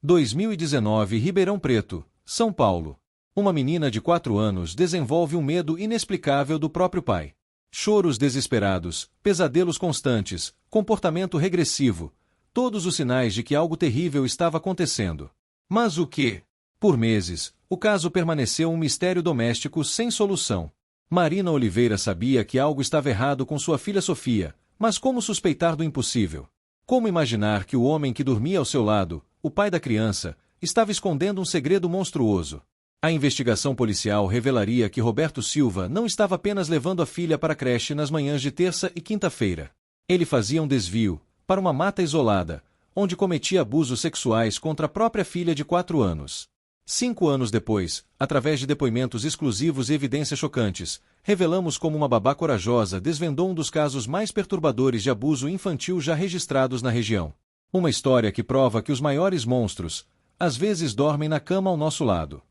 2019 Ribeirão Preto, São Paulo. Uma menina de 4 anos desenvolve um medo inexplicável do próprio pai. Choros desesperados, pesadelos constantes, comportamento regressivo, todos os sinais de que algo terrível estava acontecendo. Mas o quê? Por meses, o caso permaneceu um mistério doméstico sem solução. Marina Oliveira sabia que algo estava errado com sua filha Sofia, mas como suspeitar do impossível? Como imaginar que o homem que dormia ao seu lado, o pai da criança, estava escondendo um segredo monstruoso? A investigação policial revelaria que Roberto Silva não estava apenas levando a filha para a creche nas manhãs de terça e quinta-feira. Ele fazia um desvio, para uma mata isolada, onde cometia abusos sexuais contra a própria filha de 4 anos. 5 anos depois, através de depoimentos exclusivos e evidências chocantes, revelamos como uma babá corajosa desvendou um dos casos mais perturbadores de abuso infantil já registrados na região. Uma história que prova que os maiores monstros, às vezes dormem na cama ao nosso lado.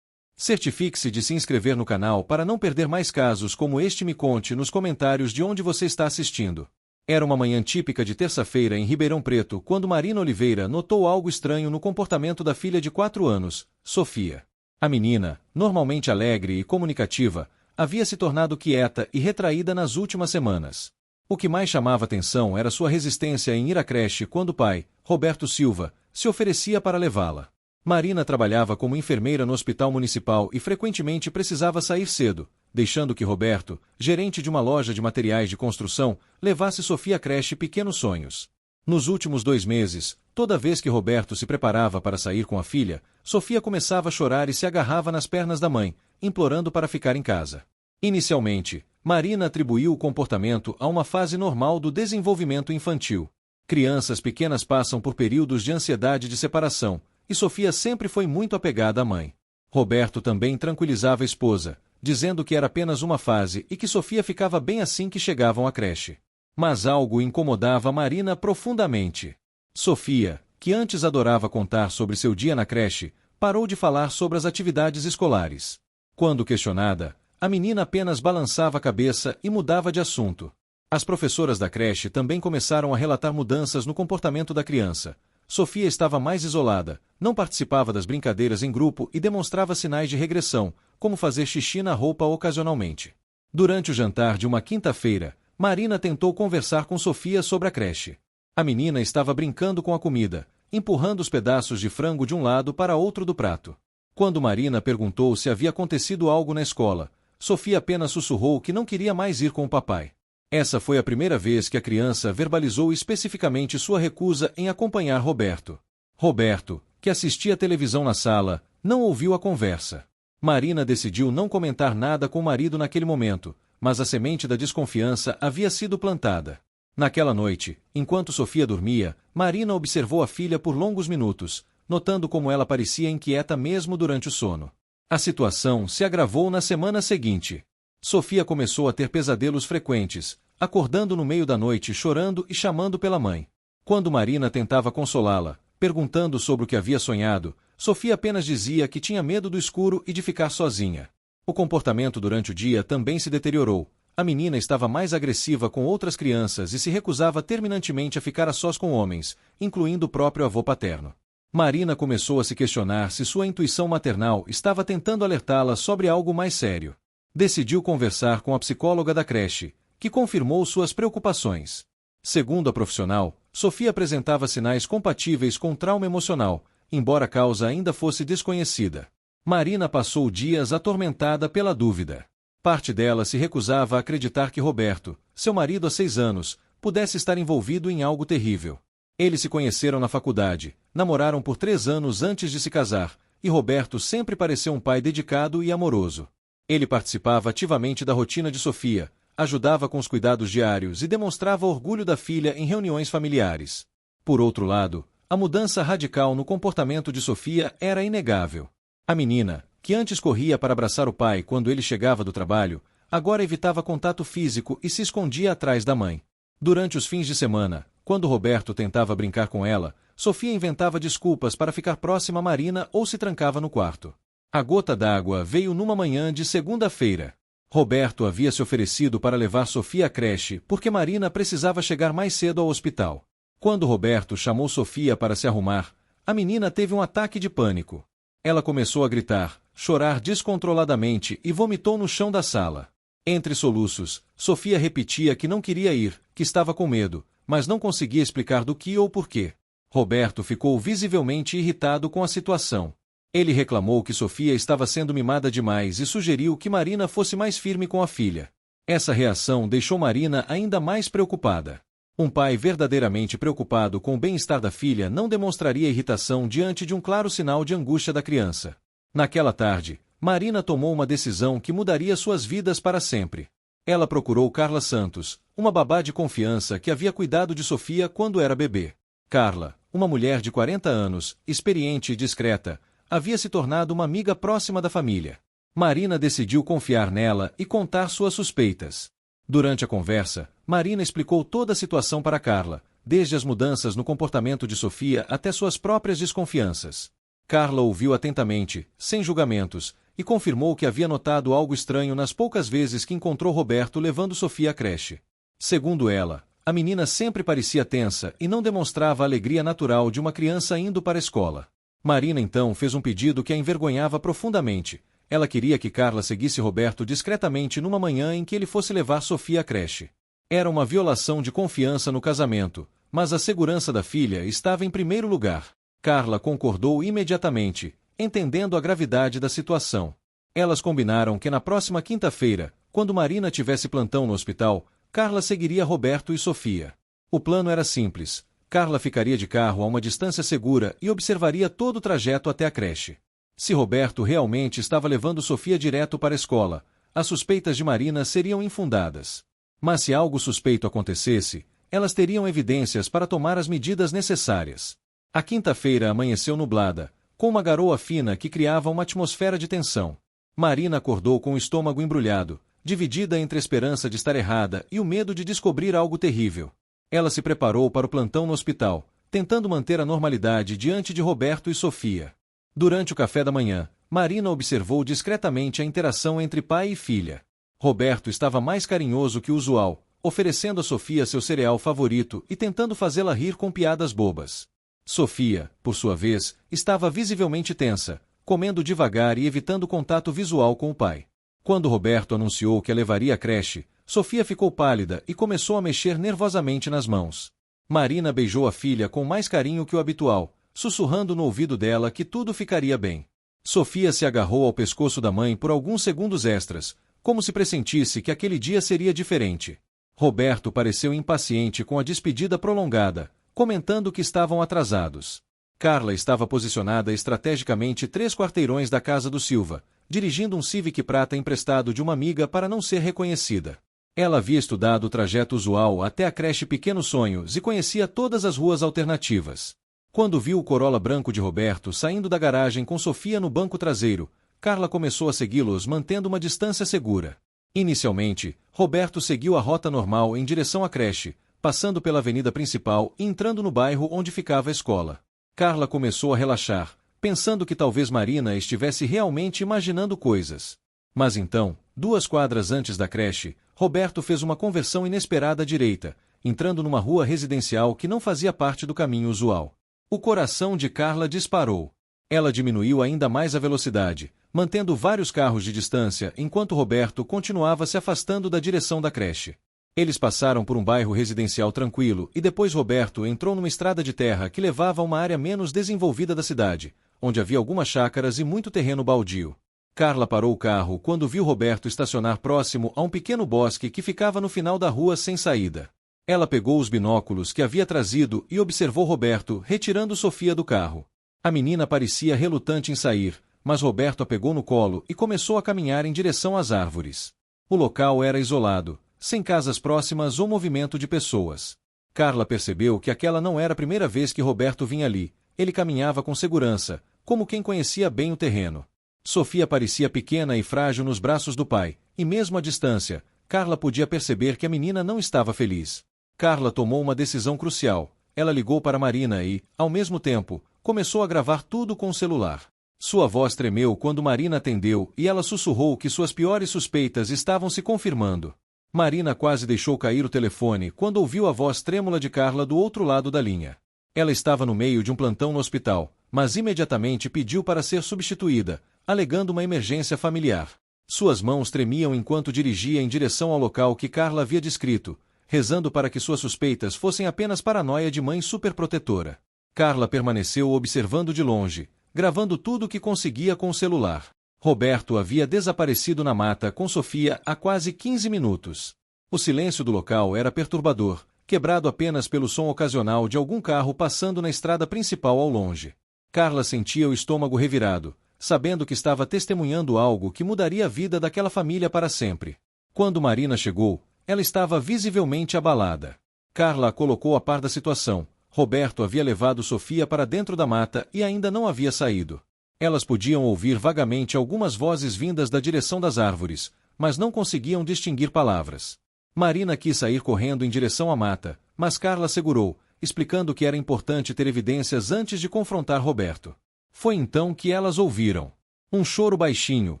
Certifique-se de se inscrever no canal para não perder mais casos como este. Me conte nos comentários de onde você está assistindo. Era uma manhã típica de terça-feira em Ribeirão Preto quando Marina Oliveira notou algo estranho no comportamento da filha de 4 anos, Sofia. A menina, normalmente alegre e comunicativa, havia se tornado quieta e retraída nas últimas semanas. O que mais chamava atenção era sua resistência em ir à creche quando o pai, Roberto Silva, se oferecia para levá-la. Marina trabalhava como enfermeira no hospital municipal e frequentemente precisava sair cedo, deixando que Roberto, gerente de uma loja de materiais de construção, levasse Sofia à creche Pequenos Sonhos. Nos últimos 2 meses, toda vez que Roberto se preparava para sair com a filha, Sofia começava a chorar e se agarrava nas pernas da mãe, implorando para ficar em casa. Inicialmente, Marina atribuiu o comportamento a uma fase normal do desenvolvimento infantil. Crianças pequenas passam por períodos de ansiedade de separação, e Sofia sempre foi muito apegada à mãe. Roberto também tranquilizava a esposa, dizendo que era apenas uma fase e que Sofia ficava bem assim que chegavam à creche. Mas algo incomodava Marina profundamente. Sofia, que antes adorava contar sobre seu dia na creche, parou de falar sobre as atividades escolares. Quando questionada, a menina apenas balançava a cabeça e mudava de assunto. As professoras da creche também começaram a relatar mudanças no comportamento da criança. Sofia estava mais isolada, não participava das brincadeiras em grupo e demonstrava sinais de regressão, como fazer xixi na roupa ocasionalmente. Durante o jantar de uma quinta-feira, Marina tentou conversar com Sofia sobre a creche. A menina estava brincando com a comida, empurrando os pedaços de frango de um lado para outro do prato. Quando Marina perguntou se havia acontecido algo na escola, Sofia apenas sussurrou que não queria mais ir com o papai. Essa foi a primeira vez que a criança verbalizou especificamente sua recusa em acompanhar Roberto. Roberto, que assistia televisão na sala, não ouviu a conversa. Marina decidiu não comentar nada com o marido naquele momento, mas a semente da desconfiança havia sido plantada. Naquela noite, enquanto Sofia dormia, Marina observou a filha por longos minutos, notando como ela parecia inquieta mesmo durante o sono. A situação se agravou na semana seguinte. Sofia começou a ter pesadelos frequentes, acordando no meio da noite chorando e chamando pela mãe. Quando Marina tentava consolá-la, perguntando sobre o que havia sonhado, Sofia apenas dizia que tinha medo do escuro e de ficar sozinha. O comportamento durante o dia também se deteriorou. A menina estava mais agressiva com outras crianças e se recusava terminantemente a ficar a sós com homens, incluindo o próprio avô paterno. Marina começou a se questionar se sua intuição maternal estava tentando alertá-la sobre algo mais sério. Decidiu conversar com a psicóloga da creche, que confirmou suas preocupações. Segundo a profissional, Sofia apresentava sinais compatíveis com trauma emocional, embora a causa ainda fosse desconhecida. Marina passou dias atormentada pela dúvida. Parte dela se recusava a acreditar que Roberto, seu marido há 6 anos, pudesse estar envolvido em algo terrível. Eles se conheceram na faculdade, namoraram por 3 anos antes de se casar, e Roberto sempre pareceu um pai dedicado e amoroso. Ele participava ativamente da rotina de Sofia, ajudava com os cuidados diários e demonstrava orgulho da filha em reuniões familiares. Por outro lado, a mudança radical no comportamento de Sofia era inegável. A menina, que antes corria para abraçar o pai quando ele chegava do trabalho, agora evitava contato físico e se escondia atrás da mãe. Durante os fins de semana, quando Roberto tentava brincar com ela, Sofia inventava desculpas para ficar próxima a Marina ou se trancava no quarto. A gota d'água veio numa manhã de segunda-feira. Roberto havia se oferecido para levar Sofia à creche porque Marina precisava chegar mais cedo ao hospital. Quando Roberto chamou Sofia para se arrumar, a menina teve um ataque de pânico. Ela começou a gritar, chorar descontroladamente e vomitou no chão da sala. Entre soluços, Sofia repetia que não queria ir, que estava com medo, mas não conseguia explicar do que ou porquê. Roberto ficou visivelmente irritado com a situação. Ele reclamou que Sofia estava sendo mimada demais e sugeriu que Marina fosse mais firme com a filha. Essa reação deixou Marina ainda mais preocupada. Um pai verdadeiramente preocupado com o bem-estar da filha não demonstraria irritação diante de um claro sinal de angústia da criança. Naquela tarde, Marina tomou uma decisão que mudaria suas vidas para sempre. Ela procurou Carla Santos, uma babá de confiança que havia cuidado de Sofia quando era bebê. Carla, uma mulher de 40 anos, experiente e discreta, havia se tornado uma amiga próxima da família. Marina decidiu confiar nela e contar suas suspeitas. Durante a conversa, Marina explicou toda a situação para Carla, desde as mudanças no comportamento de Sofia até suas próprias desconfianças. Carla ouviu atentamente, sem julgamentos, e confirmou que havia notado algo estranho nas poucas vezes que encontrou Roberto levando Sofia à creche. Segundo ela, a menina sempre parecia tensa e não demonstrava a alegria natural de uma criança indo para a escola. Marina então fez um pedido que a envergonhava profundamente. Ela queria que Carla seguisse Roberto discretamente numa manhã em que ele fosse levar Sofia à creche. Era uma violação de confiança no casamento, mas a segurança da filha estava em primeiro lugar. Carla concordou imediatamente, entendendo a gravidade da situação. Elas combinaram que na próxima quinta-feira, quando Marina tivesse plantão no hospital, Carla seguiria Roberto e Sofia. O plano era simples. Carla ficaria de carro a uma distância segura e observaria todo o trajeto até a creche. Se Roberto realmente estava levando Sofia direto para a escola, as suspeitas de Marina seriam infundadas. Mas se algo suspeito acontecesse, elas teriam evidências para tomar as medidas necessárias. A quinta-feira amanheceu nublada, com uma garoa fina que criava uma atmosfera de tensão. Marina acordou com o estômago embrulhado, dividida entre a esperança de estar errada e o medo de descobrir algo terrível. Ela se preparou para o plantão no hospital, tentando manter a normalidade diante de Roberto e Sofia. Durante o café da manhã, Marina observou discretamente a interação entre pai e filha. Roberto estava mais carinhoso que o usual, oferecendo a Sofia seu cereal favorito e tentando fazê-la rir com piadas bobas. Sofia, por sua vez, estava visivelmente tensa, comendo devagar e evitando contato visual com o pai. Quando Roberto anunciou que a levaria à creche, Sofia ficou pálida e começou a mexer nervosamente nas mãos. Marina beijou a filha com mais carinho que o habitual, sussurrando no ouvido dela que tudo ficaria bem. Sofia se agarrou ao pescoço da mãe por alguns segundos extras, como se pressentisse que aquele dia seria diferente. Roberto pareceu impaciente com a despedida prolongada, comentando que estavam atrasados. Carla estava posicionada estrategicamente 3 quarteirões da casa do Silva, dirigindo um Civic prata emprestado de uma amiga para não ser reconhecida. Ela havia estudado o trajeto usual até a creche Pequenos Sonhos e conhecia todas as ruas alternativas. Quando viu o Corolla branco de Roberto saindo da garagem com Sofia no banco traseiro, Carla começou a segui-los mantendo uma distância segura. Inicialmente, Roberto seguiu a rota normal em direção à creche, passando pela avenida principal e entrando no bairro onde ficava a escola. Carla começou a relaxar, pensando que talvez Marina estivesse realmente imaginando coisas. Mas então, 2 quadras antes da creche, Roberto fez uma conversão inesperada à direita, entrando numa rua residencial que não fazia parte do caminho usual. O coração de Carla disparou. Ela diminuiu ainda mais a velocidade, mantendo vários carros de distância enquanto Roberto continuava se afastando da direção da creche. Eles passaram por um bairro residencial tranquilo e depois Roberto entrou numa estrada de terra que levava a uma área menos desenvolvida da cidade, onde havia algumas chácaras e muito terreno baldio. Carla parou o carro quando viu Roberto estacionar próximo a um pequeno bosque que ficava no final da rua sem saída. Ela pegou os binóculos que havia trazido e observou Roberto retirando Sofia do carro. A menina parecia relutante em sair, mas Roberto a pegou no colo e começou a caminhar em direção às árvores. O local era isolado, sem casas próximas ou movimento de pessoas. Carla percebeu que aquela não era a primeira vez que Roberto vinha ali. Ele caminhava com segurança, como quem conhecia bem o terreno. Sofia parecia pequena e frágil nos braços do pai, e mesmo à distância, Carla podia perceber que a menina não estava feliz. Carla tomou uma decisão crucial. Ela ligou para Marina e, ao mesmo tempo, começou a gravar tudo com o celular. Sua voz tremeu quando Marina atendeu e ela sussurrou que suas piores suspeitas estavam se confirmando. Marina quase deixou cair o telefone quando ouviu a voz trêmula de Carla do outro lado da linha. Ela estava no meio de um plantão no hospital, mas imediatamente pediu para ser substituída, alegando uma emergência familiar. Suas mãos tremiam enquanto dirigia em direção ao local que Carla havia descrito, rezando para que suas suspeitas fossem apenas paranoia de mãe superprotetora. Carla permaneceu observando de longe, gravando tudo o que conseguia com o celular. Roberto havia desaparecido na mata com Sofia há quase 15 minutos. O silêncio do local era perturbador, quebrado apenas pelo som ocasional de algum carro passando na estrada principal ao longe. Carla sentia o estômago revirado, sabendo que estava testemunhando algo que mudaria a vida daquela família para sempre. Quando Marina chegou, ela estava visivelmente abalada. Carla a colocou a par da situação. Roberto havia levado Sofia para dentro da mata e ainda não havia saído. Elas podiam ouvir vagamente algumas vozes vindas da direção das árvores, mas não conseguiam distinguir palavras. Marina quis sair correndo em direção à mata, mas Carla segurou, explicando que era importante ter evidências antes de confrontar Roberto. Foi então que elas ouviram um choro baixinho,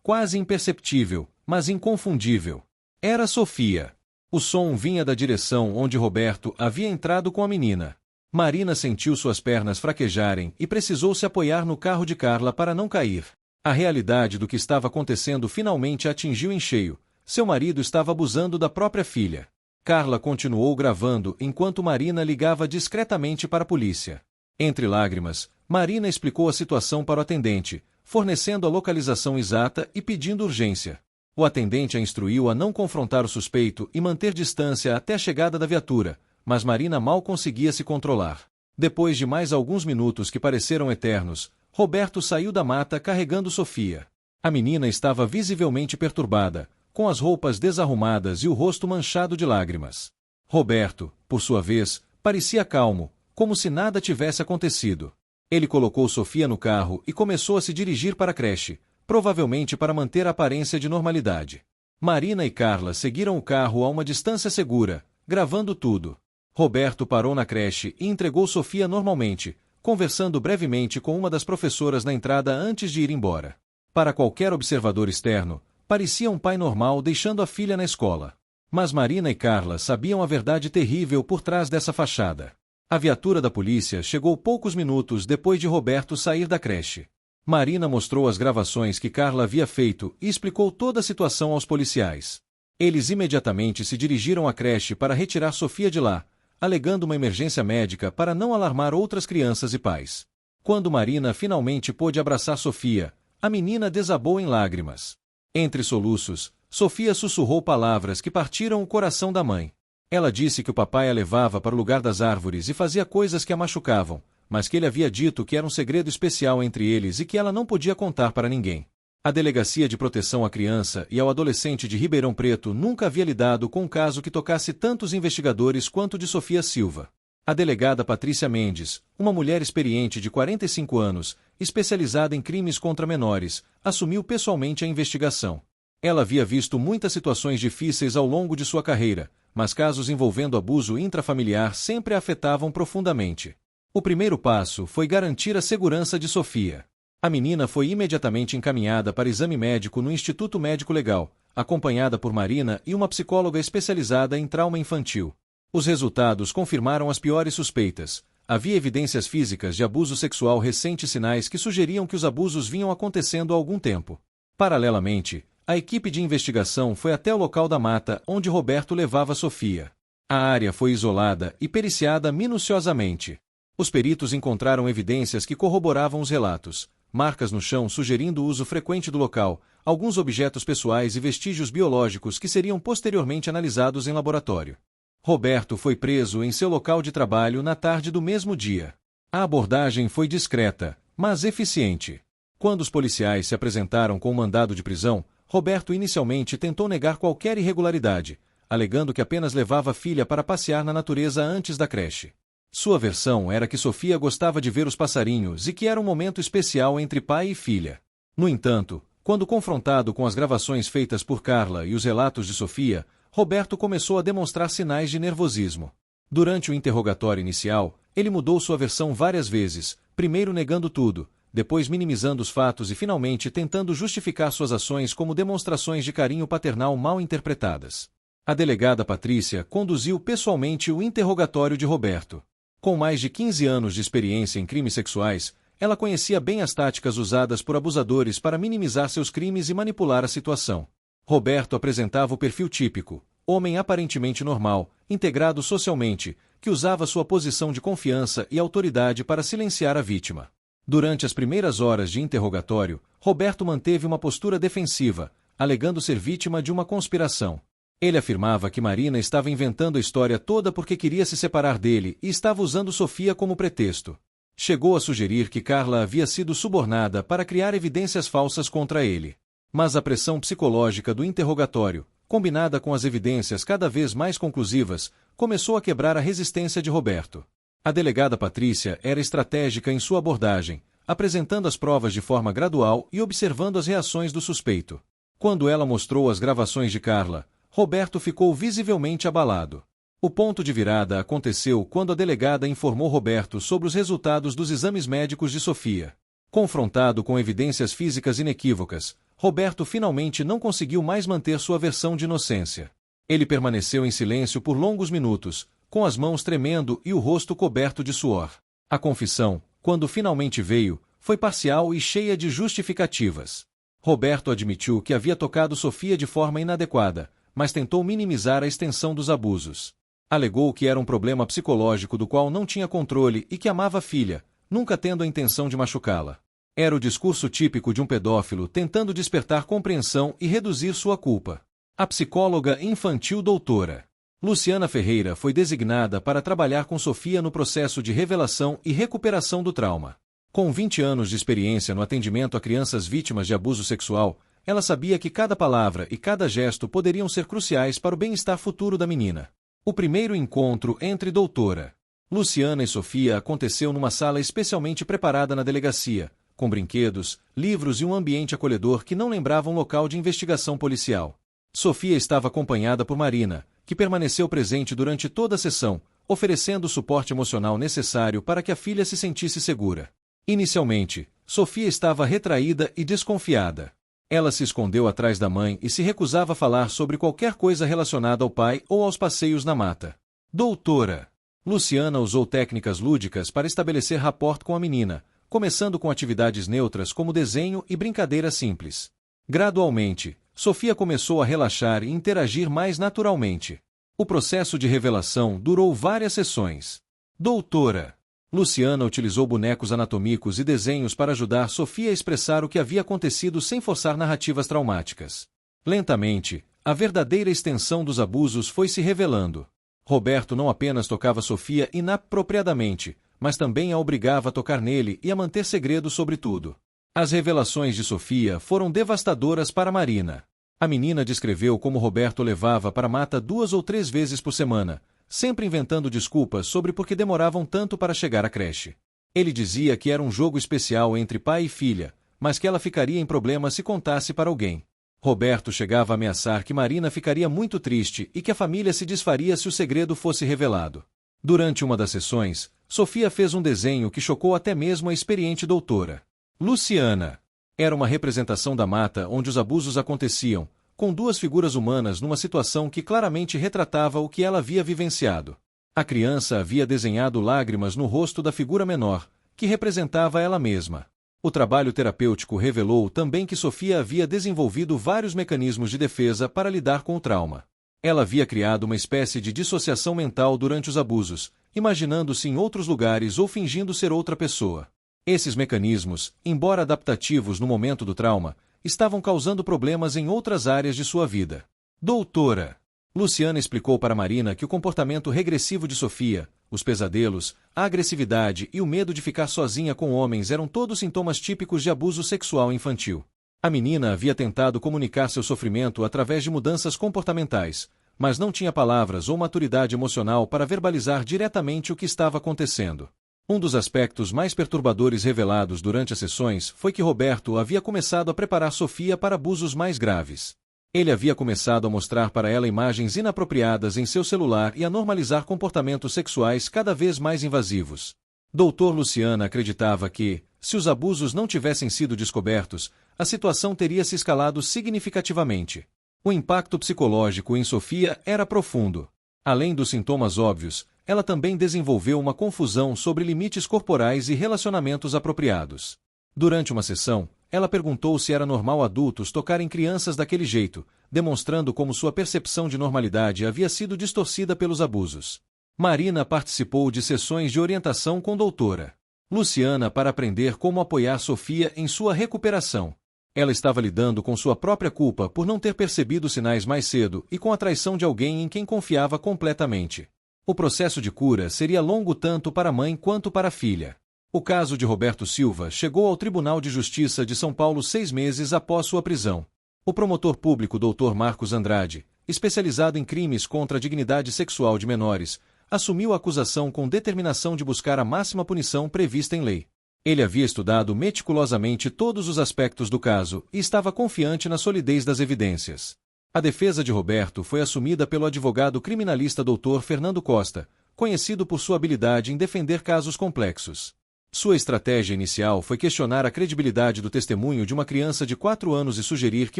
quase imperceptível, mas inconfundível. Era Sofia. O som vinha da direção onde Roberto havia entrado com a menina. Marina sentiu suas pernas fraquejarem e precisou se apoiar no carro de Carla para não cair. A realidade do que estava acontecendo finalmente a atingiu em cheio. Seu marido estava abusando da própria filha. Carla continuou gravando enquanto Marina ligava discretamente para a polícia. Entre lágrimas, Marina explicou a situação para o atendente, fornecendo a localização exata e pedindo urgência. O atendente a instruiu a não confrontar o suspeito e manter distância até a chegada da viatura, mas Marina mal conseguia se controlar. Depois de mais alguns minutos que pareceram eternos, Roberto saiu da mata carregando Sofia. A menina estava visivelmente perturbada, com as roupas desarrumadas e o rosto manchado de lágrimas. Roberto, por sua vez, parecia calmo, como se nada tivesse acontecido. Ele colocou Sofia no carro e começou a se dirigir para a creche, provavelmente para manter a aparência de normalidade. Marina e Carla seguiram o carro a uma distância segura, gravando tudo. Roberto parou na creche e entregou Sofia normalmente, conversando brevemente com uma das professoras na entrada antes de ir embora. Para qualquer observador externo, parecia um pai normal deixando a filha na escola. Mas Marina e Carla sabiam a verdade terrível por trás dessa fachada. A viatura da polícia chegou poucos minutos depois de Roberto sair da creche. Marina mostrou as gravações que Carla havia feito e explicou toda a situação aos policiais. Eles imediatamente se dirigiram à creche para retirar Sofia de lá, alegando uma emergência médica para não alarmar outras crianças e pais. Quando Marina finalmente pôde abraçar Sofia, a menina desabou em lágrimas. Entre soluços, Sofia sussurrou palavras que partiram o coração da mãe. Ela disse que o papai a levava para o lugar das árvores e fazia coisas que a machucavam, mas que ele havia dito que era um segredo especial entre eles e que ela não podia contar para ninguém. A Delegacia de Proteção à Criança e ao Adolescente de Ribeirão Preto nunca havia lidado com um caso que tocasse tantos investigadores quanto o de Sofia Silva. A delegada Patrícia Mendes, uma mulher experiente de 45 anos, especializada em crimes contra menores, assumiu pessoalmente a investigação. Ela havia visto muitas situações difíceis ao longo de sua carreira, mas casos envolvendo abuso intrafamiliar sempre a afetavam profundamente. O primeiro passo foi garantir a segurança de Sofia. A menina foi imediatamente encaminhada para exame médico no Instituto Médico Legal, acompanhada por Marina e uma psicóloga especializada em trauma infantil. Os resultados confirmaram as piores suspeitas. Havia evidências físicas de abuso sexual recente e sinais que sugeriam que os abusos vinham acontecendo há algum tempo. Paralelamente, a equipe de investigação foi até o local da mata onde Roberto levava Sofia. A área foi isolada e periciada minuciosamente. Os peritos encontraram evidências que corroboravam os relatos. Marcas no chão sugerindo o uso frequente do local, alguns objetos pessoais e vestígios biológicos que seriam posteriormente analisados em laboratório. Roberto foi preso em seu local de trabalho na tarde do mesmo dia. A abordagem foi discreta, mas eficiente. Quando os policiais se apresentaram com o mandado de prisão, Roberto inicialmente tentou negar qualquer irregularidade, alegando que apenas levava a filha para passear na natureza antes da creche. Sua versão era que Sofia gostava de ver os passarinhos e que era um momento especial entre pai e filha. No entanto, quando confrontado com as gravações feitas por Carla e os relatos de Sofia, Roberto começou a demonstrar sinais de nervosismo. Durante o interrogatório inicial, ele mudou sua versão várias vezes, primeiro negando tudo, depois minimizando os fatos e finalmente tentando justificar suas ações como demonstrações de carinho paternal mal interpretadas. A delegada Patrícia conduziu pessoalmente o interrogatório de Roberto. Com mais de 15 anos de experiência em crimes sexuais, ela conhecia bem as táticas usadas por abusadores para minimizar seus crimes e manipular a situação. Roberto apresentava o perfil típico, homem aparentemente normal, integrado socialmente, que usava sua posição de confiança e autoridade para silenciar a vítima. Durante as primeiras horas de interrogatório, Roberto manteve uma postura defensiva, alegando ser vítima de uma conspiração. Ele afirmava que Marina estava inventando a história toda porque queria se separar dele e estava usando Sofia como pretexto. Chegou a sugerir que Carla havia sido subornada para criar evidências falsas contra ele. Mas a pressão psicológica do interrogatório, combinada com as evidências cada vez mais conclusivas, começou a quebrar a resistência de Roberto. A delegada Patrícia era estratégica em sua abordagem, apresentando as provas de forma gradual e observando as reações do suspeito. Quando ela mostrou as gravações de Carla, Roberto ficou visivelmente abalado. O ponto de virada aconteceu quando a delegada informou Roberto sobre os resultados dos exames médicos de Sofia. Confrontado com evidências físicas inequívocas, Roberto finalmente não conseguiu mais manter sua versão de inocência. Ele permaneceu em silêncio por longos minutos, com as mãos tremendo e o rosto coberto de suor. A confissão, quando finalmente veio, foi parcial e cheia de justificativas. Roberto admitiu que havia tocado Sofia de forma inadequada, mas tentou minimizar a extensão dos abusos. Alegou que era um problema psicológico do qual não tinha controle e que amava a filha, nunca tendo a intenção de machucá-la. Era o discurso típico de um pedófilo tentando despertar compreensão e reduzir sua culpa. A psicóloga infantil doutora Luciana Ferreira foi designada para trabalhar com Sofia no processo de revelação e recuperação do trauma. Com 20 anos de experiência no atendimento a crianças vítimas de abuso sexual, ela sabia que cada palavra e cada gesto poderiam ser cruciais para o bem-estar futuro da menina. O primeiro encontro entre doutora Luciana e Sofia aconteceu numa sala especialmente preparada na delegacia, com brinquedos, livros e um ambiente acolhedor que não lembrava um local de investigação policial. Sofia estava acompanhada por Marina, que permaneceu presente durante toda a sessão, oferecendo o suporte emocional necessário para que a filha se sentisse segura. Inicialmente, Sofia estava retraída e desconfiada. Ela se escondeu atrás da mãe e se recusava a falar sobre qualquer coisa relacionada ao pai ou aos passeios na mata. Doutora Luciana usou técnicas lúdicas para estabelecer rapport com a menina, começando com atividades neutras como desenho e brincadeiras simples. Gradualmente, Sofia começou a relaxar e interagir mais naturalmente. O processo de revelação durou várias sessões. Doutora Luciana utilizou bonecos anatômicos e desenhos para ajudar Sofia a expressar o que havia acontecido sem forçar narrativas traumáticas. Lentamente, a verdadeira extensão dos abusos foi se revelando. Roberto não apenas tocava Sofia inapropriadamente, mas também a obrigava a tocar nele e a manter segredo sobre tudo. As revelações de Sofia foram devastadoras para Marina. A menina descreveu como Roberto levava para a mata 2 ou 3 vezes por semana, sempre inventando desculpas sobre por que demoravam tanto para chegar à creche. Ele dizia que era um jogo especial entre pai e filha, mas que ela ficaria em problemas se contasse para alguém. Roberto chegava a ameaçar que Marina ficaria muito triste e que a família se desfaria se o segredo fosse revelado. Durante uma das sessões, Sofia fez um desenho que chocou até mesmo a experiente doutora Luciana. Era uma representação da mata onde os abusos aconteciam, com 2 figuras humanas numa situação que claramente retratava o que ela havia vivenciado. A criança havia desenhado lágrimas no rosto da figura menor, que representava ela mesma. O trabalho terapêutico revelou também que Sofia havia desenvolvido vários mecanismos de defesa para lidar com o trauma. Ela havia criado uma espécie de dissociação mental durante os abusos, imaginando-se em outros lugares ou fingindo ser outra pessoa. Esses mecanismos, embora adaptativos no momento do trauma, estavam causando problemas em outras áreas de sua vida. Doutora Luciana explicou para Marina que o comportamento regressivo de Sofia, os pesadelos, a agressividade e o medo de ficar sozinha com homens eram todos sintomas típicos de abuso sexual infantil. A menina havia tentado comunicar seu sofrimento através de mudanças comportamentais, mas não tinha palavras ou maturidade emocional para verbalizar diretamente o que estava acontecendo. Um dos aspectos mais perturbadores revelados durante as sessões foi que Roberto havia começado a preparar Sofia para abusos mais graves. Ele havia começado a mostrar para ela imagens inapropriadas em seu celular e a normalizar comportamentos sexuais cada vez mais invasivos. Dr. Luciana acreditava que, se os abusos não tivessem sido descobertos, a situação teria se escalado significativamente. O impacto psicológico em Sofia era profundo. Além dos sintomas óbvios, ela também desenvolveu uma confusão sobre limites corporais e relacionamentos apropriados. Durante uma sessão, ela perguntou se era normal adultos tocarem crianças daquele jeito, demonstrando como sua percepção de normalidade havia sido distorcida pelos abusos. Marina participou de sessões de orientação com doutora Luciana para aprender como apoiar Sofia em sua recuperação. Ela estava lidando com sua própria culpa por não ter percebido sinais mais cedo e com a traição de alguém em quem confiava completamente. O processo de cura seria longo tanto para a mãe quanto para a filha. O caso de Roberto Silva chegou ao Tribunal de Justiça de São Paulo 6 meses após sua prisão. O promotor público Dr. Marcos Andrade, especializado em crimes contra a dignidade sexual de menores, assumiu a acusação com determinação de buscar a máxima punição prevista em lei. Ele havia estudado meticulosamente todos os aspectos do caso e estava confiante na solidez das evidências. A defesa de Roberto foi assumida pelo advogado criminalista Dr. Fernando Costa, conhecido por sua habilidade em defender casos complexos. Sua estratégia inicial foi questionar a credibilidade do testemunho de uma criança de 4 anos e sugerir que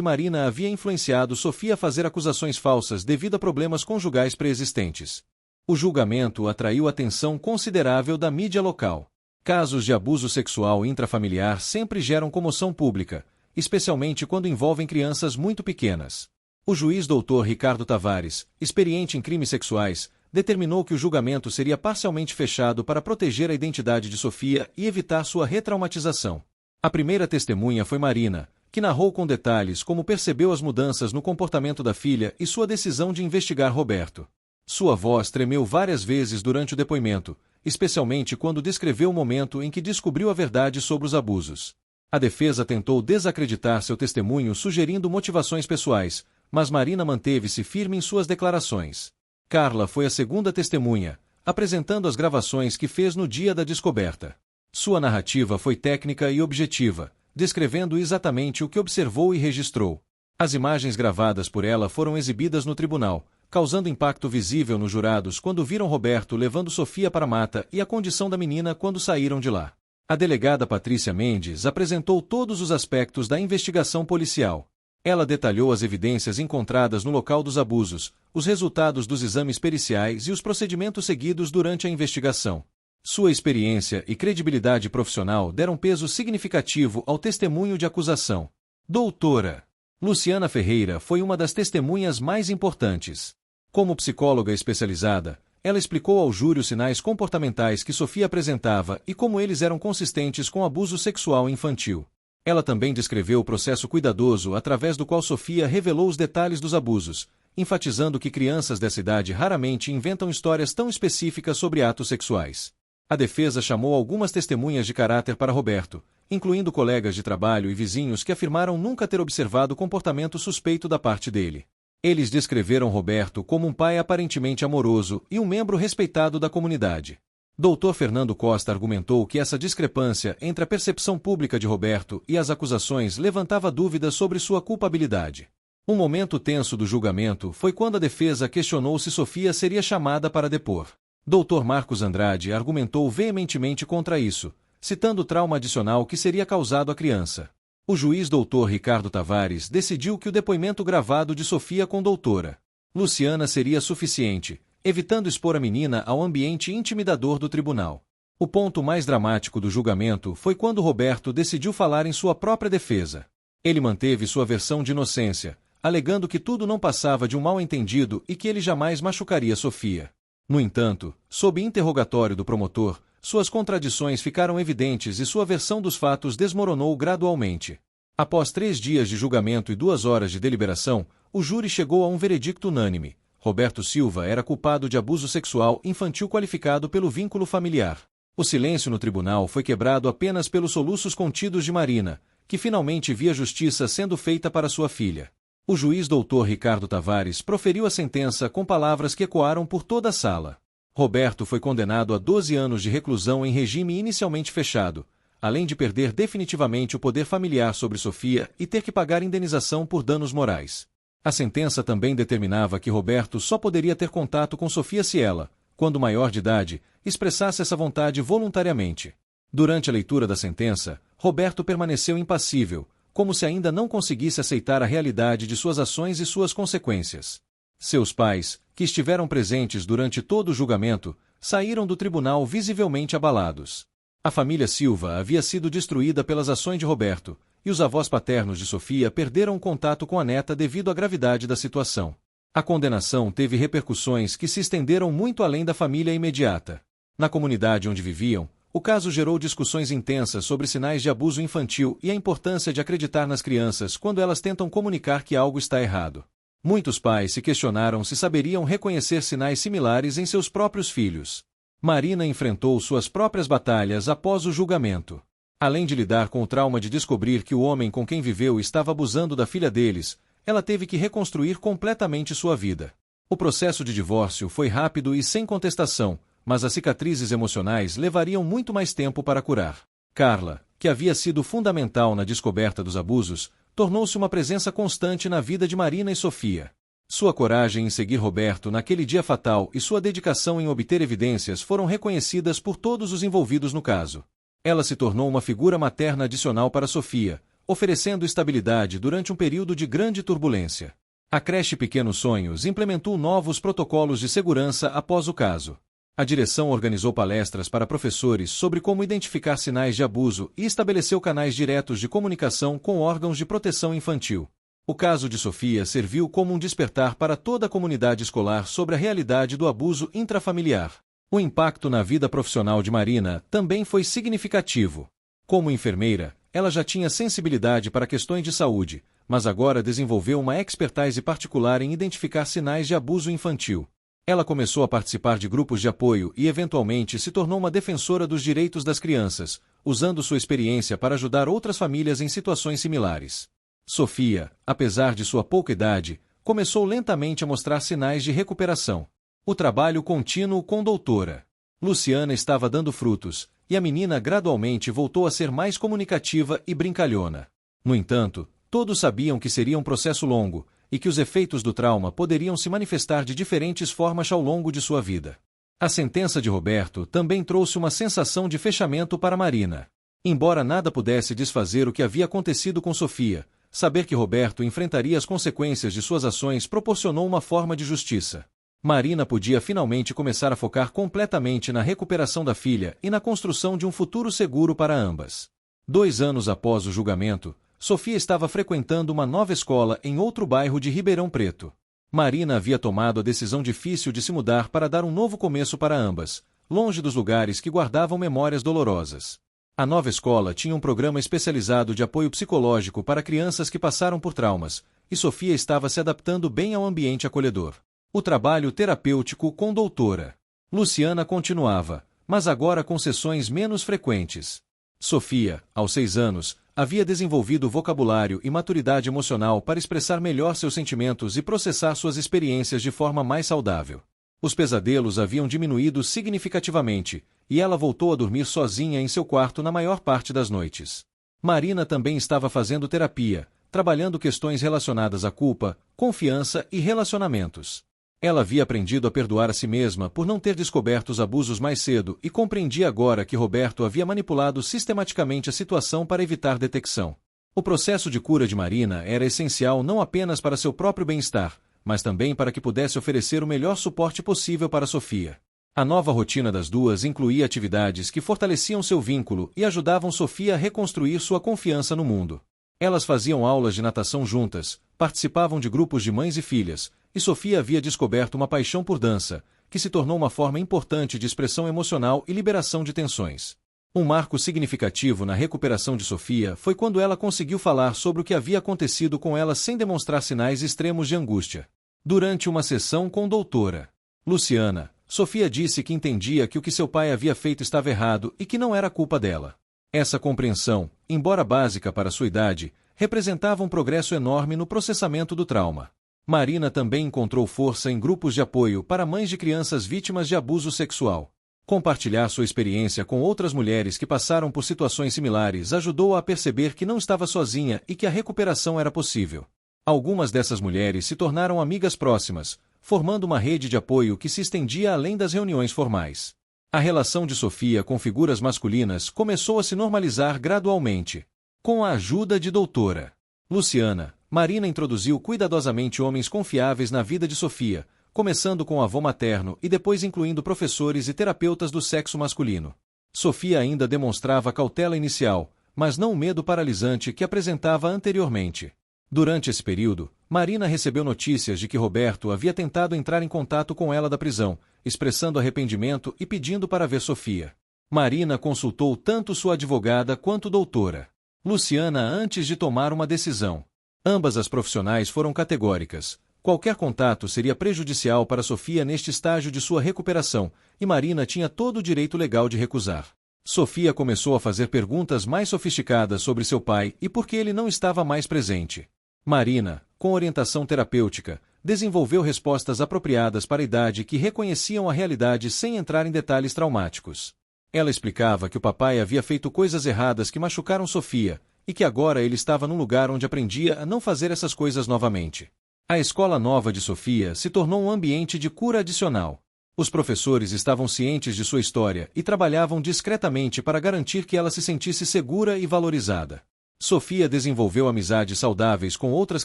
Marina havia influenciado Sofia a fazer acusações falsas devido a problemas conjugais pré-existentes. O julgamento atraiu atenção considerável da mídia local. Casos de abuso sexual intrafamiliar sempre geram comoção pública, especialmente quando envolvem crianças muito pequenas. O juiz Dr. Ricardo Tavares, experiente em crimes sexuais, determinou que o julgamento seria parcialmente fechado para proteger a identidade de Sofia e evitar sua retraumatização. A primeira testemunha foi Marina, que narrou com detalhes como percebeu as mudanças no comportamento da filha e sua decisão de investigar Roberto. Sua voz tremeu várias vezes durante o depoimento, especialmente quando descreveu o momento em que descobriu a verdade sobre os abusos. A defesa tentou desacreditar seu testemunho sugerindo motivações pessoais, mas Marina manteve-se firme em suas declarações. Carla foi a segunda testemunha, apresentando as gravações que fez no dia da descoberta. Sua narrativa foi técnica e objetiva, descrevendo exatamente o que observou e registrou. As imagens gravadas por ela foram exibidas no tribunal, causando impacto visível nos jurados quando viram Roberto levando Sofia para a mata e a condição da menina quando saíram de lá. A delegada Patrícia Mendes apresentou todos os aspectos da investigação policial. Ela detalhou as evidências encontradas no local dos abusos, os resultados dos exames periciais e os procedimentos seguidos durante a investigação. Sua experiência e credibilidade profissional deram peso significativo ao testemunho de acusação. Doutora Luciana Ferreira foi uma das testemunhas mais importantes. Como psicóloga especializada, ela explicou ao júri os sinais comportamentais que Sofia apresentava e como eles eram consistentes com abuso sexual infantil. Ela também descreveu o processo cuidadoso através do qual Sofia revelou os detalhes dos abusos, enfatizando que crianças dessa idade raramente inventam histórias tão específicas sobre atos sexuais. A defesa chamou algumas testemunhas de caráter para Roberto, incluindo colegas de trabalho e vizinhos que afirmaram nunca ter observado comportamento suspeito da parte dele. Eles descreveram Roberto como um pai aparentemente amoroso e um membro respeitado da comunidade. Dr. Fernando Costa argumentou que essa discrepância entre a percepção pública de Roberto e as acusações levantava dúvidas sobre sua culpabilidade. Um momento tenso do julgamento foi quando a defesa questionou se Sofia seria chamada para depor. Dr. Marcos Andrade argumentou veementemente contra isso, citando o trauma adicional que seria causado à criança. O juiz Dr. Ricardo Tavares decidiu que o depoimento gravado de Sofia com doutora Luciana seria suficiente, evitando expor a menina ao ambiente intimidador do tribunal. O ponto mais dramático do julgamento foi quando Roberto decidiu falar em sua própria defesa. Ele manteve sua versão de inocência, alegando que tudo não passava de um mal-entendido e que ele jamais machucaria Sofia. No entanto, sob interrogatório do promotor, suas contradições ficaram evidentes e sua versão dos fatos desmoronou gradualmente. Após 3 dias de julgamento e 2 horas de deliberação, o júri chegou a um veredicto unânime. Roberto Silva era culpado de abuso sexual infantil qualificado pelo vínculo familiar. O silêncio no tribunal foi quebrado apenas pelos soluços contidos de Marina, que finalmente via justiça sendo feita para sua filha. O juiz Dr. Ricardo Tavares proferiu a sentença com palavras que ecoaram por toda a sala. Roberto foi condenado a 12 anos de reclusão em regime inicialmente fechado, além de perder definitivamente o poder familiar sobre Sofia e ter que pagar indenização por danos morais. A sentença também determinava que Roberto só poderia ter contato com Sofia se ela, quando maior de idade, expressasse essa vontade voluntariamente. Durante a leitura da sentença, Roberto permaneceu impassível, como se ainda não conseguisse aceitar a realidade de suas ações e suas consequências. Seus pais, que estiveram presentes durante todo o julgamento, saíram do tribunal visivelmente abalados. A família Silva havia sido destruída pelas ações de Roberto, e os avós paternos de Sofia perderam o contato com a neta devido à gravidade da situação. A condenação teve repercussões que se estenderam muito além da família imediata. Na comunidade onde viviam, o caso gerou discussões intensas sobre sinais de abuso infantil e a importância de acreditar nas crianças quando elas tentam comunicar que algo está errado. Muitos pais se questionaram se saberiam reconhecer sinais similares em seus próprios filhos. Marina enfrentou suas próprias batalhas após o julgamento. Além de lidar com o trauma de descobrir que o homem com quem viveu estava abusando da filha deles, ela teve que reconstruir completamente sua vida. O processo de divórcio foi rápido e sem contestação, mas as cicatrizes emocionais levariam muito mais tempo para curar. Carla, que havia sido fundamental na descoberta dos abusos, tornou-se uma presença constante na vida de Marina e Sofia. Sua coragem em seguir Roberto naquele dia fatal e sua dedicação em obter evidências foram reconhecidas por todos os envolvidos no caso. Ela se tornou uma figura materna adicional para Sofia, oferecendo estabilidade durante um período de grande turbulência. A creche Pequenos Sonhos implementou novos protocolos de segurança após o caso. A direção organizou palestras para professores sobre como identificar sinais de abuso e estabeleceu canais diretos de comunicação com órgãos de proteção infantil. O caso de Sofia serviu como um despertar para toda a comunidade escolar sobre a realidade do abuso intrafamiliar. O impacto na vida profissional de Marina também foi significativo. Como enfermeira, ela já tinha sensibilidade para questões de saúde, mas agora desenvolveu uma expertise particular em identificar sinais de abuso infantil. Ela começou a participar de grupos de apoio e eventualmente se tornou uma defensora dos direitos das crianças, usando sua experiência para ajudar outras famílias em situações similares. Sofia, apesar de sua pouca idade, começou lentamente a mostrar sinais de recuperação. O trabalho contínuo com doutora Luciana estava dando frutos, e a menina gradualmente voltou a ser mais comunicativa e brincalhona. No entanto, todos sabiam que seria um processo longo, e que os efeitos do trauma poderiam se manifestar de diferentes formas ao longo de sua vida. A sentença de Roberto também trouxe uma sensação de fechamento para Marina. Embora nada pudesse desfazer o que havia acontecido com Sofia, saber que Roberto enfrentaria as consequências de suas ações proporcionou uma forma de justiça. Marina podia finalmente começar a focar completamente na recuperação da filha e na construção de um futuro seguro para ambas. 2 anos após o julgamento, Sofia estava frequentando uma nova escola em outro bairro de Ribeirão Preto. Marina havia tomado a decisão difícil de se mudar para dar um novo começo para ambas, longe dos lugares que guardavam memórias dolorosas. A nova escola tinha um programa especializado de apoio psicológico para crianças que passaram por traumas, e Sofia estava se adaptando bem ao ambiente acolhedor. O trabalho terapêutico com doutora Luciana continuava, mas agora com sessões menos frequentes. Sofia, aos 6 anos, havia desenvolvido vocabulário e maturidade emocional para expressar melhor seus sentimentos e processar suas experiências de forma mais saudável. Os pesadelos haviam diminuído significativamente, e ela voltou a dormir sozinha em seu quarto na maior parte das noites. Marina também estava fazendo terapia, trabalhando questões relacionadas à culpa, confiança e relacionamentos. Ela havia aprendido a perdoar a si mesma por não ter descoberto os abusos mais cedo e compreendia agora que Roberto havia manipulado sistematicamente a situação para evitar detecção. O processo de cura de Marina era essencial não apenas para seu próprio bem-estar, mas também para que pudesse oferecer o melhor suporte possível para Sofia. A nova rotina das duas incluía atividades que fortaleciam seu vínculo e ajudavam Sofia a reconstruir sua confiança no mundo. Elas faziam aulas de natação juntas, participavam de grupos de mães e filhas, e Sofia havia descoberto uma paixão por dança, que se tornou uma forma importante de expressão emocional e liberação de tensões. Um marco significativo na recuperação de Sofia foi quando ela conseguiu falar sobre o que havia acontecido com ela sem demonstrar sinais extremos de angústia. Durante uma sessão com doutora Luciana, Sofia disse que entendia que o que seu pai havia feito estava errado e que não era culpa dela. Essa compreensão, embora básica para sua idade, representava um progresso enorme no processamento do trauma. Marina também encontrou força em grupos de apoio para mães de crianças vítimas de abuso sexual. Compartilhar sua experiência com outras mulheres que passaram por situações similares ajudou-a a perceber que não estava sozinha e que a recuperação era possível. Algumas dessas mulheres se tornaram amigas próximas, formando uma rede de apoio que se estendia além das reuniões formais. A relação de Sofia com figuras masculinas começou a se normalizar gradualmente. Com a ajuda de doutora Luciana, Marina introduziu cuidadosamente homens confiáveis na vida de Sofia, começando com o avô materno e depois incluindo professores e terapeutas do sexo masculino. Sofia ainda demonstrava cautela inicial, mas não o medo paralisante que apresentava anteriormente. Durante esse período, Marina recebeu notícias de que Roberto havia tentado entrar em contato com ela da prisão, expressando arrependimento e pedindo para ver Sofia. Marina consultou tanto sua advogada quanto doutora Luciana antes de tomar uma decisão. Ambas as profissionais foram categóricas. Qualquer contato seria prejudicial para Sofia neste estágio de sua recuperação, e Marina tinha todo o direito legal de recusar. Sofia começou a fazer perguntas mais sofisticadas sobre seu pai e por que ele não estava mais presente. Marina, com orientação terapêutica, desenvolveu respostas apropriadas para a idade que reconheciam a realidade sem entrar em detalhes traumáticos. Ela explicava que o papai havia feito coisas erradas que machucaram Sofia, e que agora ele estava num lugar onde aprendia a não fazer essas coisas novamente. A escola nova de Sofia se tornou um ambiente de cura adicional. Os professores estavam cientes de sua história e trabalhavam discretamente para garantir que ela se sentisse segura e valorizada. Sofia desenvolveu amizades saudáveis com outras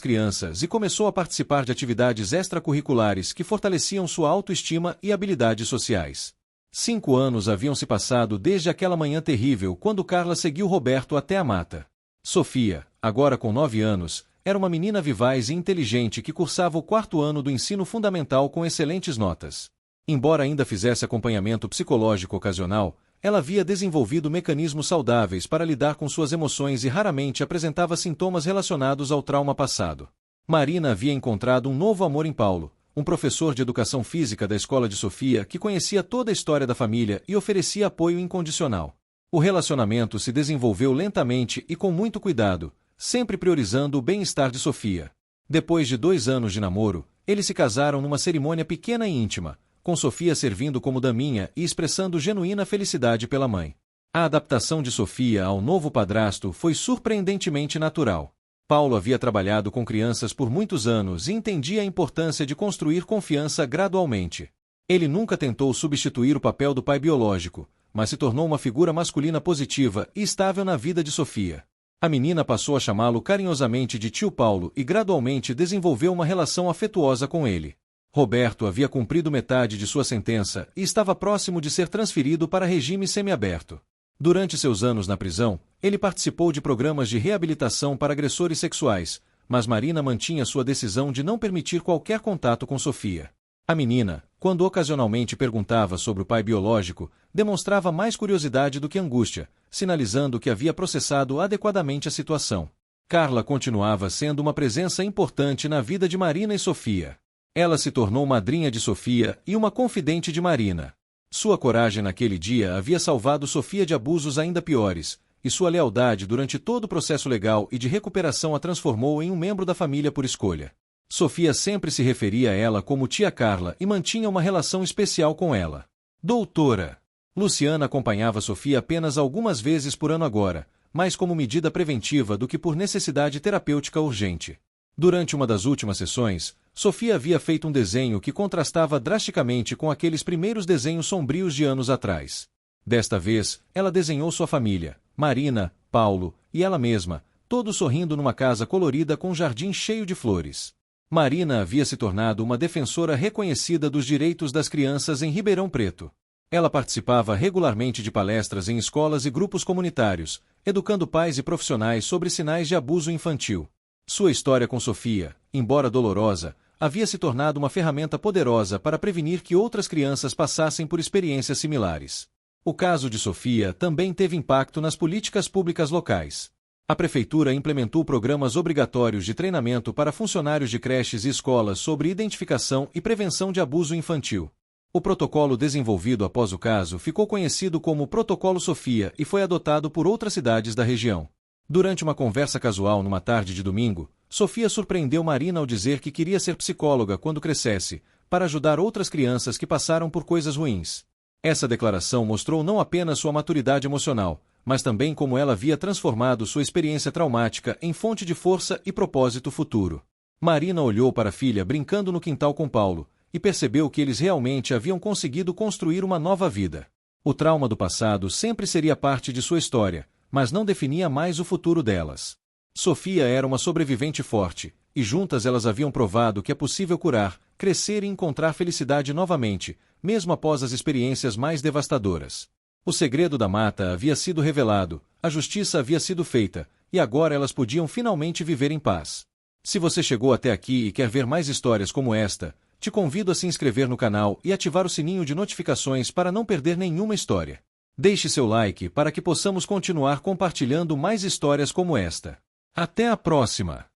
crianças e começou a participar de atividades extracurriculares que fortaleciam sua autoestima e habilidades sociais. 5 anos haviam se passado desde aquela manhã terrível quando Carla seguiu Roberto até a mata. Sofia, agora com 9 anos, era uma menina vivaz e inteligente que cursava o 4º ano do ensino fundamental com excelentes notas. Embora ainda fizesse acompanhamento psicológico ocasional, ela havia desenvolvido mecanismos saudáveis para lidar com suas emoções e raramente apresentava sintomas relacionados ao trauma passado. Marina havia encontrado um novo amor em Paulo, um professor de educação física da escola de Sofia que conhecia toda a história da família e oferecia apoio incondicional. O relacionamento se desenvolveu lentamente e com muito cuidado, sempre priorizando o bem-estar de Sofia. Depois de 2 anos de namoro, eles se casaram numa cerimônia pequena e íntima, com Sofia servindo como daminha e expressando genuína felicidade pela mãe. A adaptação de Sofia ao novo padrasto foi surpreendentemente natural. Paulo havia trabalhado com crianças por muitos anos e entendia a importância de construir confiança gradualmente. Ele nunca tentou substituir o papel do pai biológico, mas se tornou uma figura masculina positiva e estável na vida de Sofia. A menina passou a chamá-lo carinhosamente de tio Paulo e gradualmente desenvolveu uma relação afetuosa com ele. Roberto havia cumprido metade de sua sentença e estava próximo de ser transferido para regime semiaberto. Durante seus anos na prisão, ele participou de programas de reabilitação para agressores sexuais, mas Marina mantinha sua decisão de não permitir qualquer contato com Sofia. A menina, quando ocasionalmente perguntava sobre o pai biológico, demonstrava mais curiosidade do que angústia, sinalizando que havia processado adequadamente a situação. Carla continuava sendo uma presença importante na vida de Marina e Sofia. Ela se tornou madrinha de Sofia e uma confidente de Marina. Sua coragem naquele dia havia salvado Sofia de abusos ainda piores, e sua lealdade durante todo o processo legal e de recuperação a transformou em um membro da família por escolha. Sofia sempre se referia a ela como tia Carla e mantinha uma relação especial com ela. Doutora Luciana acompanhava Sofia apenas algumas vezes por ano agora, mais como medida preventiva do que por necessidade terapêutica urgente. Durante uma das últimas sessões, Sofia havia feito um desenho que contrastava drasticamente com aqueles primeiros desenhos sombrios de anos atrás. Desta vez, ela desenhou sua família, Marina, Paulo e ela mesma, todos sorrindo numa casa colorida com um jardim cheio de flores. Marina havia se tornado uma defensora reconhecida dos direitos das crianças em Ribeirão Preto. Ela participava regularmente de palestras em escolas e grupos comunitários, educando pais e profissionais sobre sinais de abuso infantil. Sua história com Sofia, embora dolorosa, havia se tornado uma ferramenta poderosa para prevenir que outras crianças passassem por experiências similares. O caso de Sofia também teve impacto nas políticas públicas locais. A prefeitura implementou programas obrigatórios de treinamento para funcionários de creches e escolas sobre identificação e prevenção de abuso infantil. O protocolo desenvolvido após o caso ficou conhecido como Protocolo Sofia e foi adotado por outras cidades da região. Durante uma conversa casual numa tarde de domingo, Sofia surpreendeu Marina ao dizer que queria ser psicóloga quando crescesse, para ajudar outras crianças que passaram por coisas ruins. Essa declaração mostrou não apenas sua maturidade emocional, mas também como ela havia transformado sua experiência traumática em fonte de força e propósito futuro. Marina olhou para a filha brincando no quintal com Paulo, e percebeu que eles realmente haviam conseguido construir uma nova vida. O trauma do passado sempre seria parte de sua história, mas não definia mais o futuro delas. Sofia era uma sobrevivente forte, e juntas elas haviam provado que é possível curar, crescer e encontrar felicidade novamente, mesmo após as experiências mais devastadoras. O segredo da mata havia sido revelado, a justiça havia sido feita, e agora elas podiam finalmente viver em paz. Se você chegou até aqui e quer ver mais histórias como esta, te convido a se inscrever no canal e ativar o sininho de notificações para não perder nenhuma história. Deixe seu like para que possamos continuar compartilhando mais histórias como esta. Até a próxima!